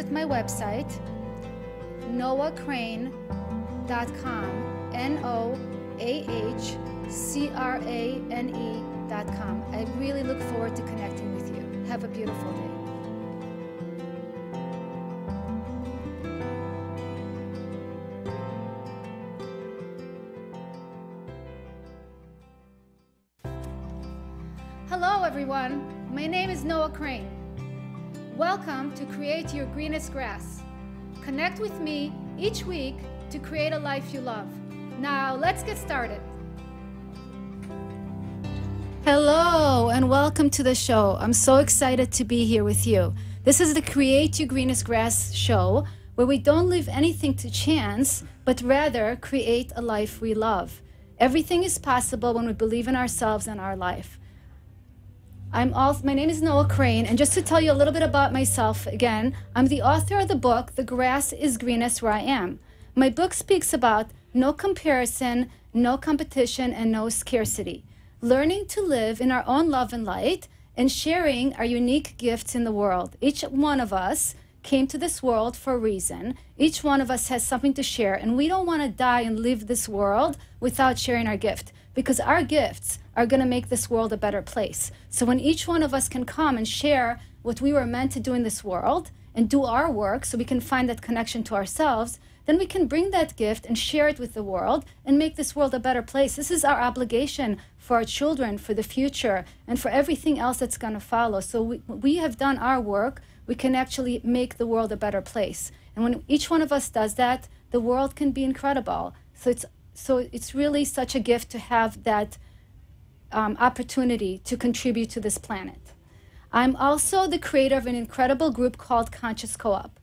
visit my website, noahcrane.com, NOAHCRANE.com. I really look forward to connecting with you. Have a beautiful day. Hello everyone, my name is Noah Crane. Welcome to Create Your Greenest Grass. Connect with me each week to create a life you love. Now let's get started. Hello and welcome to the show. I'm so excited to be here with you. This is the Create Your Greenest Grass show where we don't leave anything to chance, but rather create a life we love. Everything is possible when we believe in ourselves and our life. My name is Noah Crane, and just to tell you a little bit about myself again, I'm the author of the book, The Grass is Greenest Where I Am. My book speaks about no comparison, no competition, and no scarcity. Learning to live in our own love and light, and sharing our unique gifts in the world. Each one of us came to this world for a reason. Each one of us has something to share, and we don't want to die and leave this world without sharing our gift, because our gifts are going to make this world a better place. So when each one of us can come and share what we were meant to do in this world and do our work so we can find that connection to ourselves, then we can bring that gift and share it with the world and make this world a better place. This is our obligation for our children, for the future, and for everything else that's going to follow. So we have done our work. We can actually make the world a better place. And when each one of us does that, the world can be incredible. So it's really such a gift to have that opportunity to contribute to this planet. I'm also the creator of an incredible group called Conscious Coop.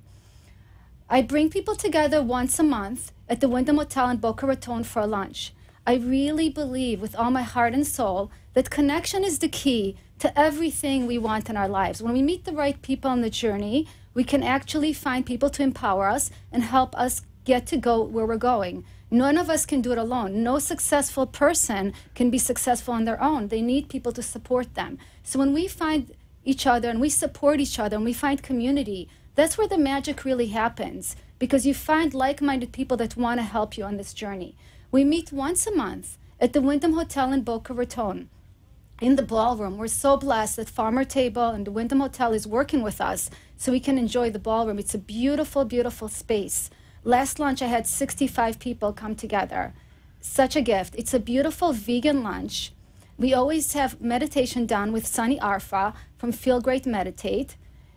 I bring people together once a month at the Wyndham Hotel in Boca Raton for a lunch. I really believe with all my heart and soul that connection is the key to everything we want in our lives. When we meet the right people on the journey, we can actually find people to empower us and help us get to go where we're going. None of us can do it alone. No successful person can be successful on their own. They need people to support them. So when we find each other and we support each other and we find community, that's where the magic really happens, because you find like-minded people that want to help you on this journey. We meet once a month at the Wyndham Hotel in Boca Raton in the ballroom. We're so blessed that Farmer Table and the Wyndham Hotel is working with us so we can enjoy the ballroom. It's a beautiful, beautiful space. Last lunch, I had 65 people come together. Such a gift. It's a beautiful vegan lunch. We always have meditation done with Sunny Arfa from Feel Great Meditate.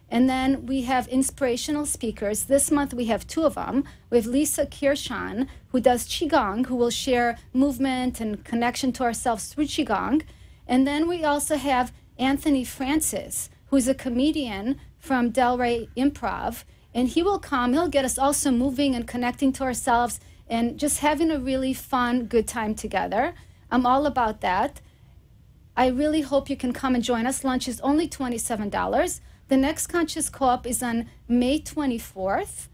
And then we have inspirational speakers. This month, we have two of them. We have Lisa Kirshan, who does Qigong, who will share movement and connection to ourselves through Qigong. And then we also have Anthony Francis, who's a comedian from Delray Improv. And he will come, he'll get us also moving and connecting to ourselves and just having a really fun, good time together. I'm all about that. I really hope you can come and join us. Lunch is only $27. The next Conscious Co-op is on May 24th.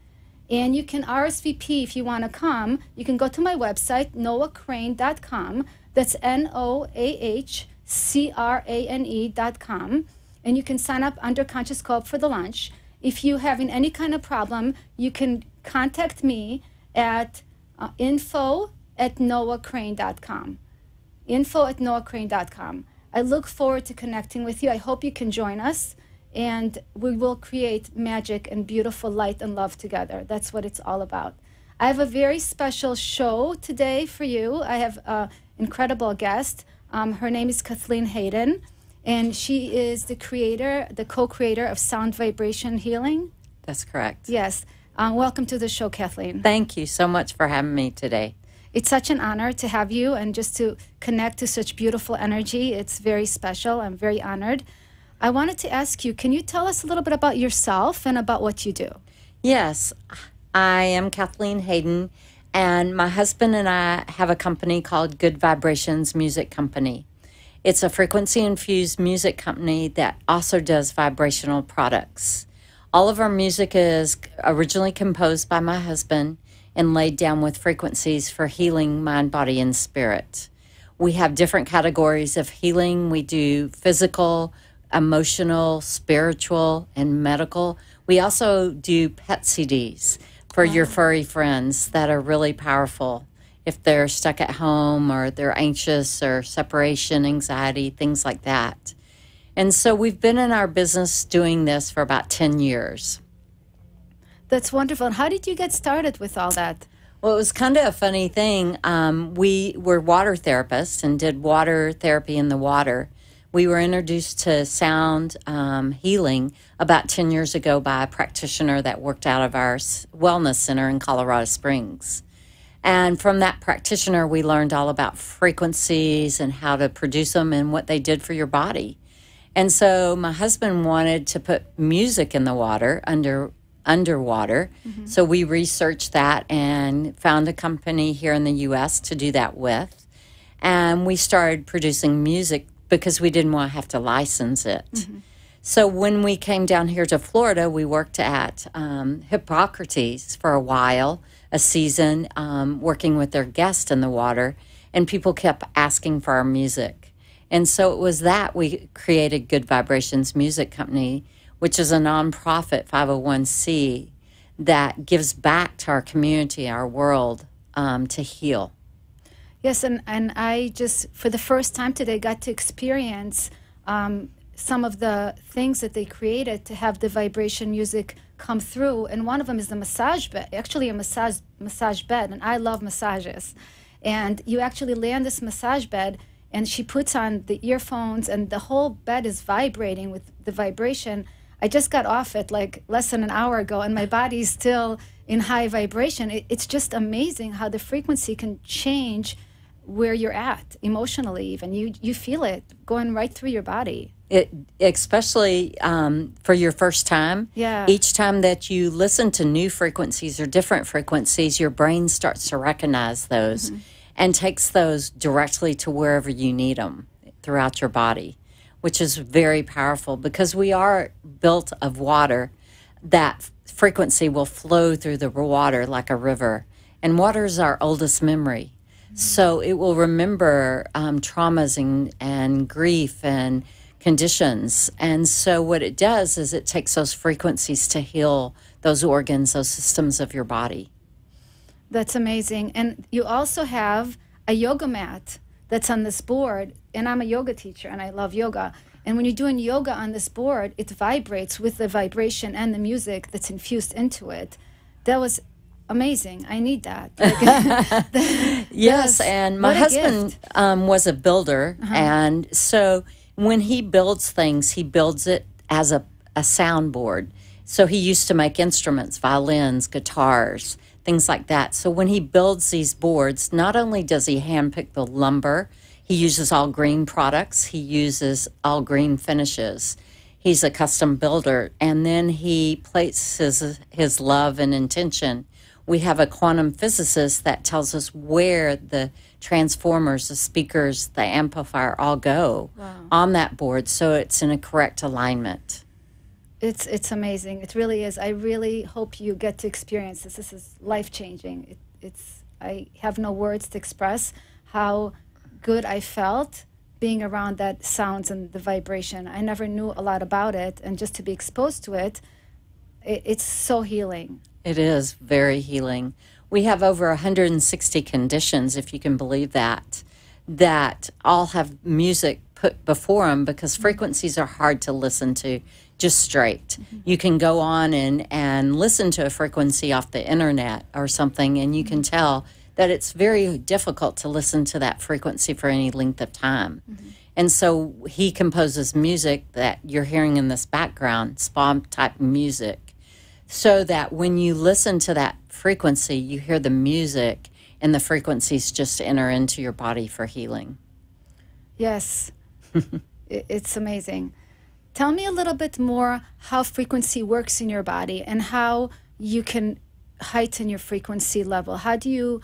And you can RSVP if you want to come. You can go to my website, noahcrane.com. That's NOAHCRANE.com. And you can sign up under Conscious Co-op for the lunch. If you're having any kind of problem, you can contact me at info@noahcrane.com. info@noahcrane.com. I look forward to connecting with you. I hope you can join us, and we will create magic and beautiful light and love together. That's what it's all about. I have a very special show today for you. I have an incredible guest. Her name is Kathleen Hayden. And she is the co-creator of Sound Vibration Healing. That's correct. Yes. Welcome to the show, Kathleen. Thank you so much for having me today. It's such an honor to have you and just to connect to such beautiful energy. It's very special. I'm very honored. I wanted to ask you, can you tell us a little bit about yourself and about what you do? Yes. I am Kathleen Hayden, and my husband and I have a company called Good Vibrations Music Company. It's a frequency-infused music company that also does vibrational products. All of our music is originally composed by my husband and laid down with frequencies for healing mind, body, and spirit. We have different categories of healing. We do physical, emotional, spiritual, and medical. We also do pet CDs for your furry friends that are really powerful if they're stuck at home or they're anxious or separation anxiety, things like that. And so we've been in our business doing this for about 10 years. That's wonderful. And how did you get started with all that? Well, it was kind of a funny thing. We were water therapists and did water therapy in the water. We were introduced to sound healing about 10 years ago by a practitioner that worked out of our wellness center in Colorado Springs. And from that practitioner, we learned all about frequencies and how to produce them and what they did for your body. And so my husband wanted to put music in the water underwater. So we researched that and found a company here in the U.S. to do that with. And we started producing music because we didn't want to have to license it. So when we came down here to Florida, we worked at Hippocrates for a while, a season, working with their guests in the water, and people kept asking for our music. And so it was that we created Good Vibrations Music Company, which is a nonprofit 501c that gives back to our community, our world, to heal. Yes, and I just, for the first time today, got to experience some of the things that they created to have the vibration music come through. And one of them is the massage bed, actually a massage bed, and I love massages. And you actually lay on this massage bed, and she puts on the earphones, and the whole bed is vibrating with the vibration. I just got off it like less than an hour ago, and my body's still in high vibration. It's just amazing how the frequency can change where you're at emotionally. Even you feel it going right through your body. It especially for your first time. Yeah. Each time that you listen to new frequencies or different frequencies, your brain starts to recognize those and takes those directly to wherever you need them throughout your body, which is very powerful because we are built of water. That frequency will flow through the water like a river, and water is our oldest memory. So it will remember traumas and grief and conditions. And so what it does is it takes those frequencies to heal those organs, those systems of your body. That's amazing. And you also have a yoga mat that's on this board. And I'm a yoga teacher, and I love yoga. And when you're doing yoga on this board, it vibrates with the vibration and the music that's infused into it. That was amazing. I need that. Yes, and my husband was a builder. And so when he builds things, he builds it as a soundboard. So he used to make instruments, violins, guitars, things like that. So when he builds these boards, not only does he handpick the lumber, he uses all green products, he uses all green finishes. He's a custom builder, and then he places his love and intention. We have a quantum physicist that tells us where the transformers, the speakers, the amplifier all go on that board, so it's in a correct alignment. It's amazing. It really is. I really hope you get to experience this. This is life-changing. I have no words to express how good I felt being around that sounds and the vibration. I never knew a lot about it, and just to be exposed to it, it's so healing. It is very healing. We have over 160 conditions, if you can believe that all have music put before them because frequencies are hard to listen to just straight. You can go on and listen to a frequency off the internet or something, and you can tell that it's very difficult to listen to that frequency for any length of time. And so he composes music that you're hearing in this background, spa-type music, so that when you listen to that frequency, you hear the music and the frequencies just enter into your body for healing. Yes, it's amazing. Tell me a little bit more how frequency works in your body and how you can heighten your frequency level. How do you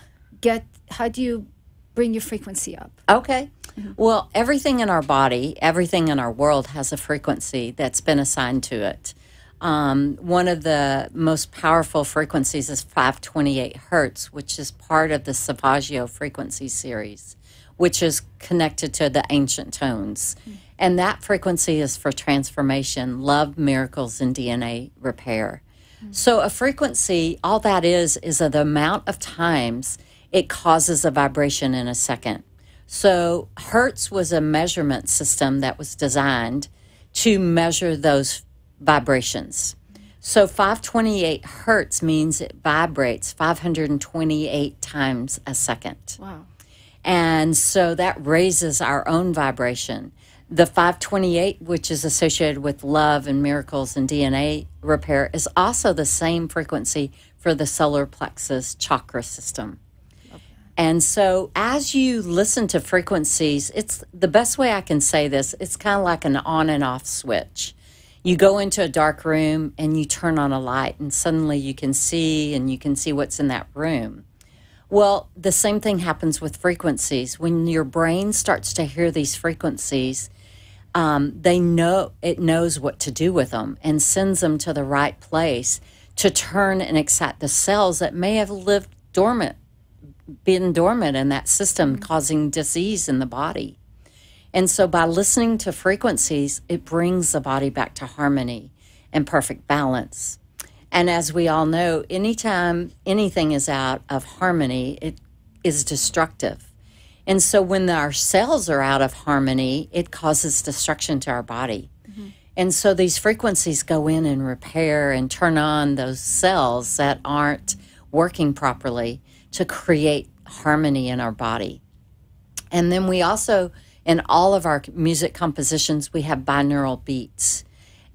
bring your frequency up? Okay. Well, everything in our body, everything in our world has a frequency that's been assigned to it. One of the most powerful frequencies is 528 hertz, which is part of the Savaggio frequency series, which is connected to the ancient tones. And that frequency is for transformation, love, miracles, and DNA repair. So a frequency, all that is the amount of times it causes a vibration in a second. So Hertz was a measurement system that was designed to measure those vibrations. So 528 Hertz means it vibrates 528 times a second. Wow. And so that raises our own vibration. The 528, which is associated with love and miracles and DNA repair, is also the same frequency for the solar plexus chakra system. Okay. And so as you listen to frequencies, it's the best way I can say this, it's kind of like an on and off switch. You go into a dark room and you turn on a light and suddenly you can see what's in that room. Well, the same thing happens with frequencies. When your brain starts to hear these frequencies, it knows what to do with them and sends them to the right place to turn and excite the cells that may have been dormant in that system, causing disease in the body. And so by listening to frequencies, it brings the body back to harmony and perfect balance. And as we all know, anytime anything is out of harmony, it is destructive. And so when our cells are out of harmony, it causes destruction to our body. Mm-hmm. And so these frequencies go in and repair and turn on those cells that aren't working properly to create harmony in our body. And then we also, in all of our music compositions, we have binaural beats.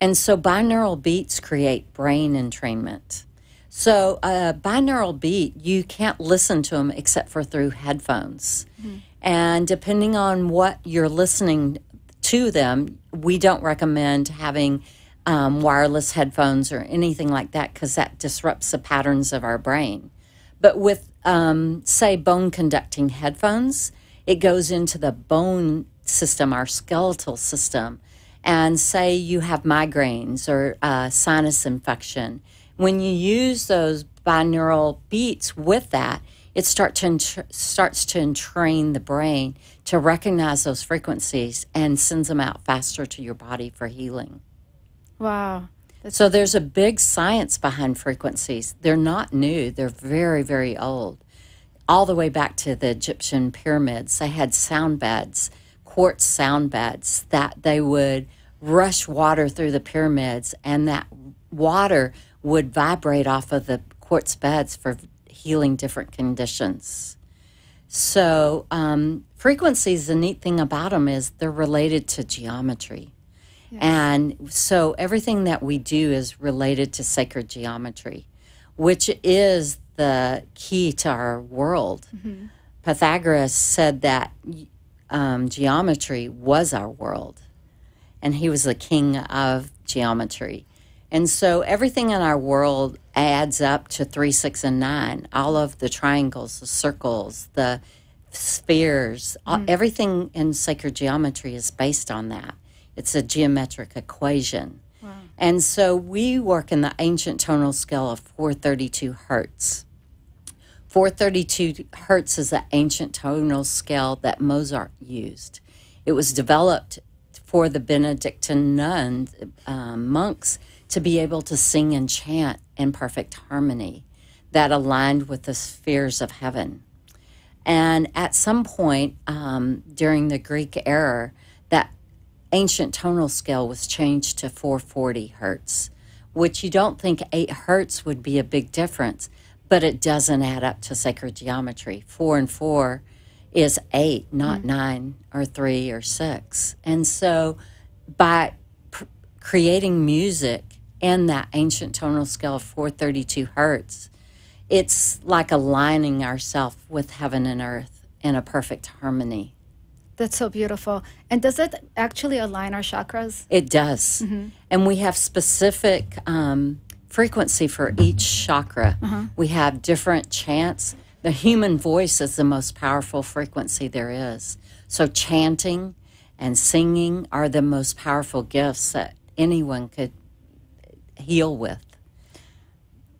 And so binaural beats create brain entrainment. So a binaural beat, you can't listen to them except for through headphones. Mm-hmm. And depending on what you're listening to them, we don't recommend having wireless headphones or anything like that because that disrupts the patterns of our brain. But with, say, bone conducting headphones, it goes into the bone system, our skeletal system. And say you have migraines or sinus infection. When you use those binaural beats with that, it starts to entrain the brain to recognize those frequencies and sends them out faster to your body for healing. Wow. So there's a big science behind frequencies. They're not new. They're very, very old. All the way back to the Egyptian pyramids, they had sound beds, quartz sound beds, that they would rush water through the pyramids, and that water would vibrate off of the quartz beds for healing different conditions. So frequencies, the neat thing about them is they're related to geometry. Yes. And so everything that we do is related to sacred geometry, which is the key to our world. Mm-hmm. Pythagoras said that geometry was our world, and he was the king of geometry. And so everything in our world adds up to 3, 6, and 9. All of the triangles, the circles, the spheres, everything in sacred geometry is based on that. It's a geometric equation. Wow. And so we work in the ancient tonal scale of 432 hertz. 432 hertz is the ancient tonal scale that Mozart used. It was developed for the Benedictine nuns, monks, to be able to sing and chant in perfect harmony that aligned with the spheres of heaven. And at some point during the Greek era, that ancient tonal scale was changed to 440 hertz, which you don't think 8 hertz would be a big difference, but it doesn't add up to sacred geometry. 4 and 4 is 8, not 9 or 3 or 6. And so by creating music in that ancient tonal scale of 432 hertz, it's like aligning ourselves with heaven and earth in a perfect harmony. That's so beautiful. And does it actually align our chakras? It does. Mm-hmm. And we have specific frequency for each chakra. Uh-huh. We have different chants. The human voice is the most powerful frequency there is. So chanting and singing are the most powerful gifts that anyone could heal with.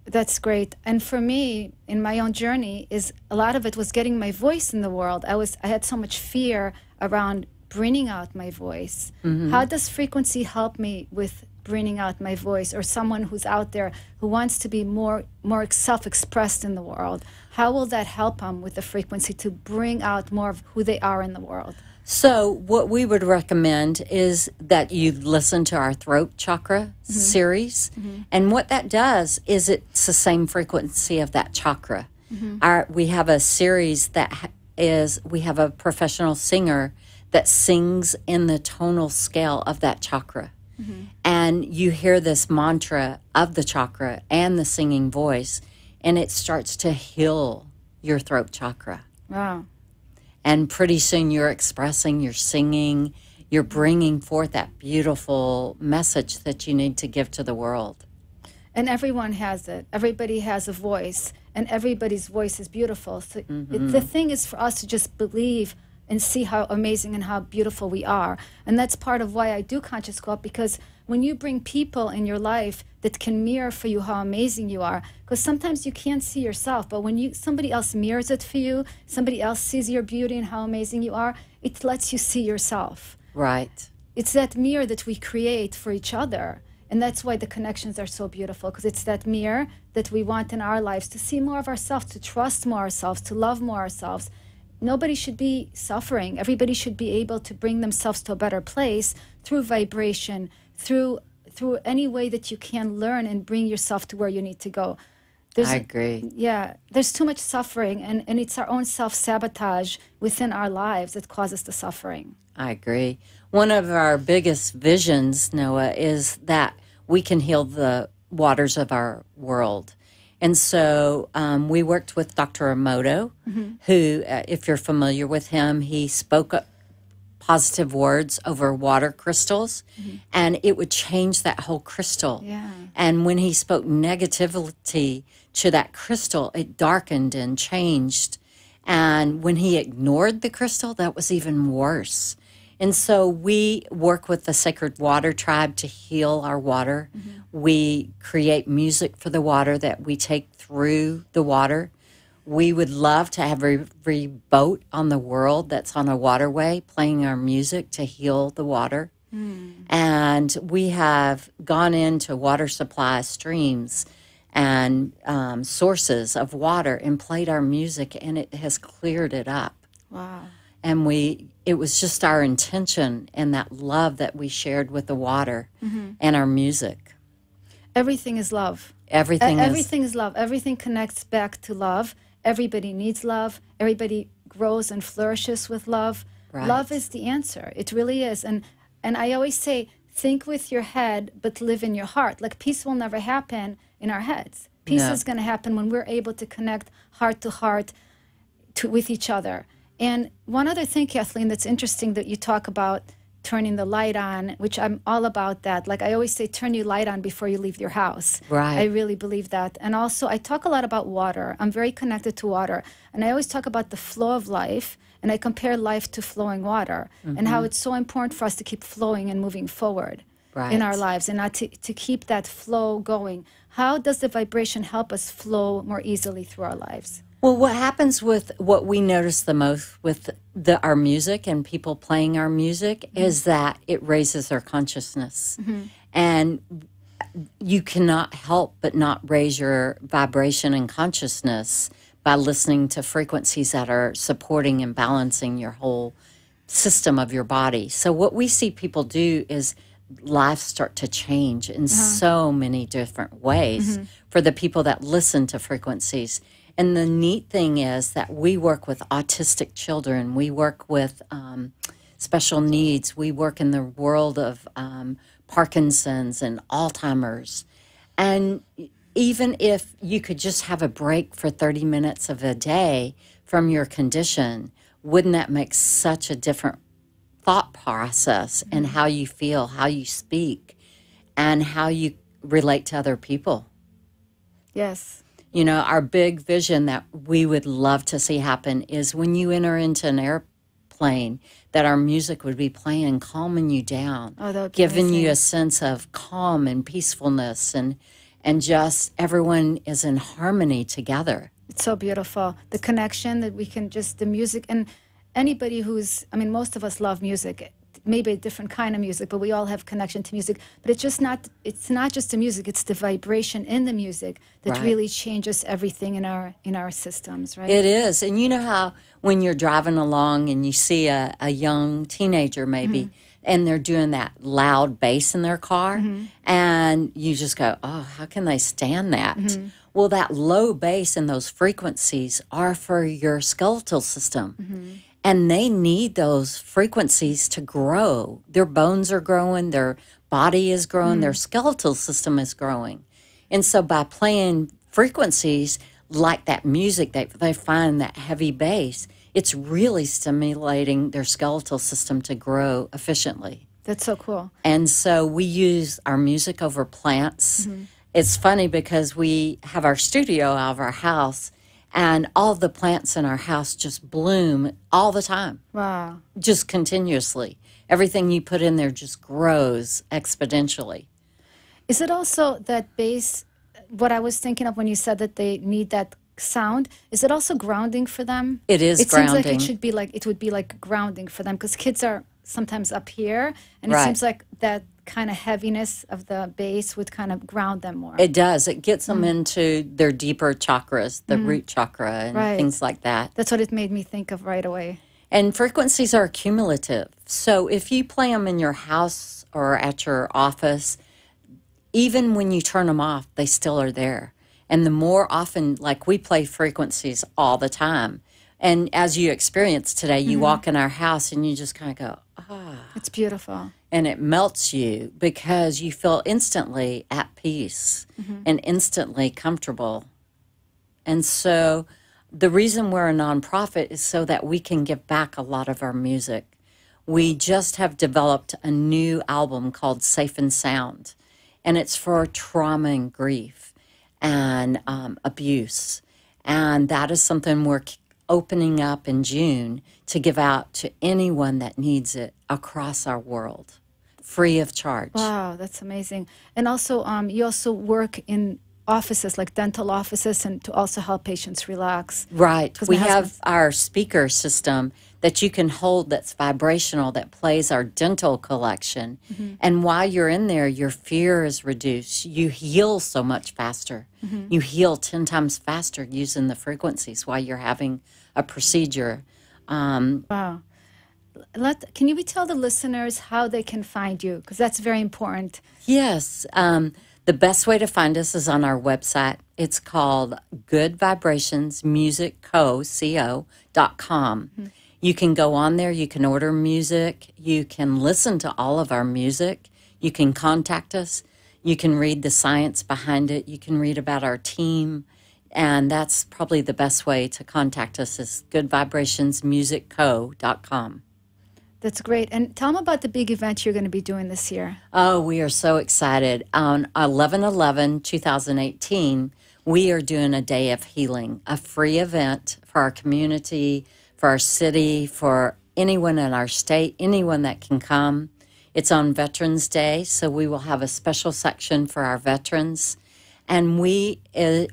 That's great. And for me, in my own journey, is a lot of it was getting my voice in the world. I had so much fear around bringing out my voice? How does frequency help me with bringing out my voice? Or someone who's out there who wants to be more self-expressed in the world, how will that help them with the frequency to bring out more of who they are in the world? So what we would recommend is that you listen to our throat chakra series. And what that does is it's the same frequency of that chakra. We have a series that we have a professional singer that sings in the tonal scale of that chakra. And you hear this mantra of the chakra and the singing voice, and it starts to heal your throat chakra. Wow. And pretty soon you're expressing, you're singing, you're bringing forth that beautiful message that you need to give to the world. And everyone has it. Everybody has a voice, and everybody's voice is beautiful. So the thing is for us to just believe and see how amazing and how beautiful we are. And that's part of why I do Conscious Co-op, because when you bring people in your life that can mirror for you how amazing you are, because sometimes you can't see yourself, but when somebody else mirrors it for you, somebody else sees your beauty and how amazing you are, it lets you see yourself. Right. It's that mirror that we create for each other. And that's why the connections are so beautiful, because it's that mirror that we want in our lives, to see more of ourselves, to trust more ourselves, to love more ourselves. Nobody should be suffering. Everybody should be able to bring themselves to a better place through vibration, through any way that you can learn and bring yourself to where you need to go. I agree. Yeah, there's too much suffering, and it's our own self-sabotage within our lives that causes the suffering. I agree. One of our biggest visions, Noah, is that we can heal the waters of our world. And so we worked with Dr. Emoto, who, if you're familiar with him, he spoke positive words over water crystals, and it would change that whole crystal. Yeah. And when he spoke negativity to that crystal, it darkened and changed. And when he ignored the crystal, that was even worse. And so we work with the Sacred Water Tribe to heal our water. We create music for the water that we take through the water. We would love to have every boat on the world that's on a waterway playing our music to heal the water. And we have gone into water supply streams and sources of water and played our music, and it has cleared it up. Wow. And it was just our intention and that love that we shared with the water and our music. Everything is love. Everything is love. Everything connects back to love. Everybody needs love. Everybody grows and flourishes with love. Right. Love is the answer. It really is. And I always say, think with your head, but live in your heart. Like, peace will never happen in our heads. Peace is going to happen when we're able to connect heart to heart with each other. And one other thing, Kathleen, that's interesting that you talk about turning the light on, which I'm all about that. Like I always say, turn your light on before you leave your house. Right. I really believe that. And also, I talk a lot about water. I'm very connected to water. And I always talk about the flow of life, and I compare life to flowing water, and how it's so important for us to keep flowing and moving forward in our lives, and not to keep that flow going. How does the vibration help us flow more easily through our lives? Well, what happens with what we notice the most with our music and people playing our music is that it raises their consciousness. And you cannot help but not raise your vibration and consciousness by listening to frequencies that are supporting and balancing your whole system of your body. So what we see people do is lives start to change in so many different ways for the people that listen to frequencies. And the neat thing is that we work with autistic children. We work with special needs. We work in the world of Parkinson's and Alzheimer's. And even if you could just have a break for 30 minutes of a day from your condition, wouldn't that make such a different thought process and how you feel, how you speak, and how you relate to other people? Yes. You know, our big vision that we would love to see happen is when you enter into an airplane, that our music would be playing, calming you down, giving you a sense of calm and peacefulness, and just everyone is in harmony together. It's so beautiful. The connection that we can just, the music, and anybody who's, I mean, most of us love music, maybe a different kind of music, but we all have connection to music. But it's not just the music, it's the vibration in the music that Right. really changes everything in our systems, right? It is. And you know how when you're driving along and you see a young teenager maybe, and they're doing that loud bass in their car, and you just go, oh, how can they stand that? Well, that low bass and those frequencies are for your skeletal system. And they need those frequencies to grow. Their bones are growing, their body is growing, their skeletal system is growing. And so by playing frequencies like that music, they find that heavy bass, it's really stimulating their skeletal system to grow efficiently. That's so cool. And so we use our music over plants. It's funny because we have our studio out of our house, and all the plants in our house just bloom all the time, Wow. just continuously. Everything you put in there just grows exponentially. Is it also that bass, what I was thinking of when you said that they need that sound, is it also grounding for them? It is It seems like grounding. it would be like grounding for them, because kids are sometimes up here, and it Right. seems like that kind of heaviness of the bass would kind of ground them more. It does. It gets them into their deeper chakras, the root chakra, and Right. things like that. That's what it made me think of right away. And frequencies are cumulative. So if you play them in your house or at your office, even when you turn them off, they still are there. And the more often, like we play frequencies all the time. And as you experience today, you walk in our house and you just kind of go, ah. It's beautiful. And it melts you because you feel instantly at peace and instantly comfortable. And so the reason we're a nonprofit is so that we can give back a lot of our music. We just have developed a new album called Safe and Sound, and it's for trauma and grief and abuse. And that is something we're opening up in June to give out to anyone that needs it across our world, free of charge. Wow, that's amazing. And also, you also work in offices, like dental offices, and to also help patients relax. Right. 'Cause We my husband- have our speaker system that you can hold that's vibrational that plays our dental collection. And while you're in there, your fear is reduced. You heal so much faster. You heal 10 times faster using the frequencies while you're having a procedure. Wow. Can you tell the listeners how they can find you? Because that's very important. Yes. The best way to find us is on our website. It's called goodvibrationsmusic.com. You can go on there. You can order music. You can listen to all of our music. You can contact us. You can read the science behind it. You can read about our team. And that's probably the best way to contact us is goodvibrationsmusic.com. That's great. And tell them about the big event you're going to be doing this year. Oh, we are so excited. On 11/11/2018, we are doing a day of healing, a free event for our community, for our city, for anyone in our state, anyone that can come. It's on Veterans Day, so we will have a special section for our veterans. And we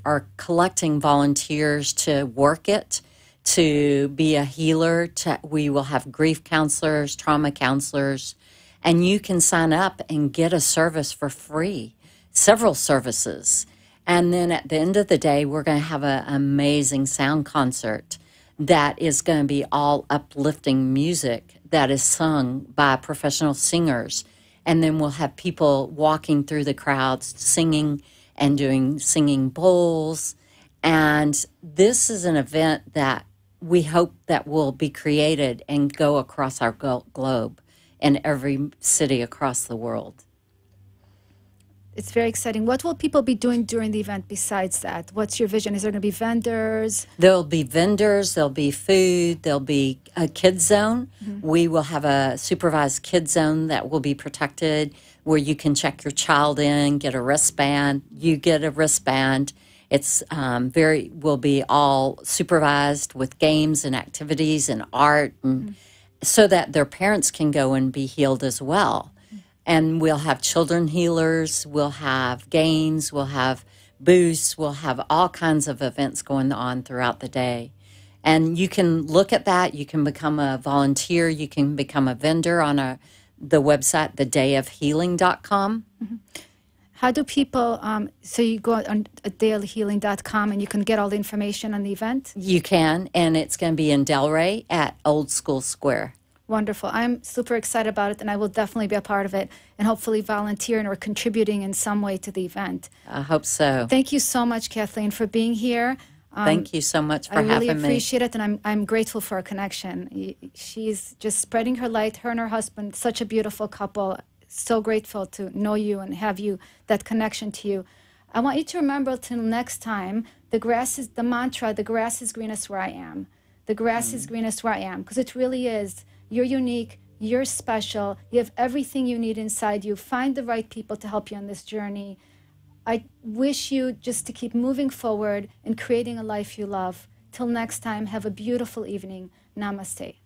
are collecting volunteers to work it, to be a healer. We will have grief counselors, trauma counselors, and you can sign up and get a service for free, several services. And then at the end of the day, we're going to have an amazing sound concert that is going to be all uplifting music that is sung by professional singers. And then we'll have people walking through the crowds singing and doing singing bowls. And this is an event that we hope that will be created and go across our globe in every city across the world. It's very exciting. What will people be doing during the event besides that? What's your vision? Is there going to be vendors? There'll be vendors, there'll be food, there'll be a kid zone. We will have a supervised kid zone that will be protected where you can check your child in, get a wristband. You get a wristband. It's will be all supervised with games and activities and art, and so that their parents can go and be healed as well. And we'll have children healers, we'll have games, we'll have booths, we'll have all kinds of events going on throughout the day. And you can look at that. You can become a volunteer. You can become a vendor on the website, thedayofhealing.com. How do people, so you go on dayofhealing.com and you can get all the information on the event? You can, and it's going to be in Delray at Old School Square. Wonderful. I'm super excited about it, and I will definitely be a part of it and hopefully volunteering or contributing in some way to the event. I hope so. Thank you so much, Kathleen, for being here. Thank you so much for having me. I really appreciate it, and I'm grateful for our connection. She's just spreading her light, her and her husband, such a beautiful couple. So grateful to know you and have you, that connection to you. I want you to remember till next time, the mantra, the grass is greenest where I am. The grass is greenest where I am, because it really is. You're unique, you're special, you have everything you need inside you. Find the right people to help you on this journey. I wish you just to keep moving forward and creating a life you love. Till next time, have a beautiful evening. Namaste.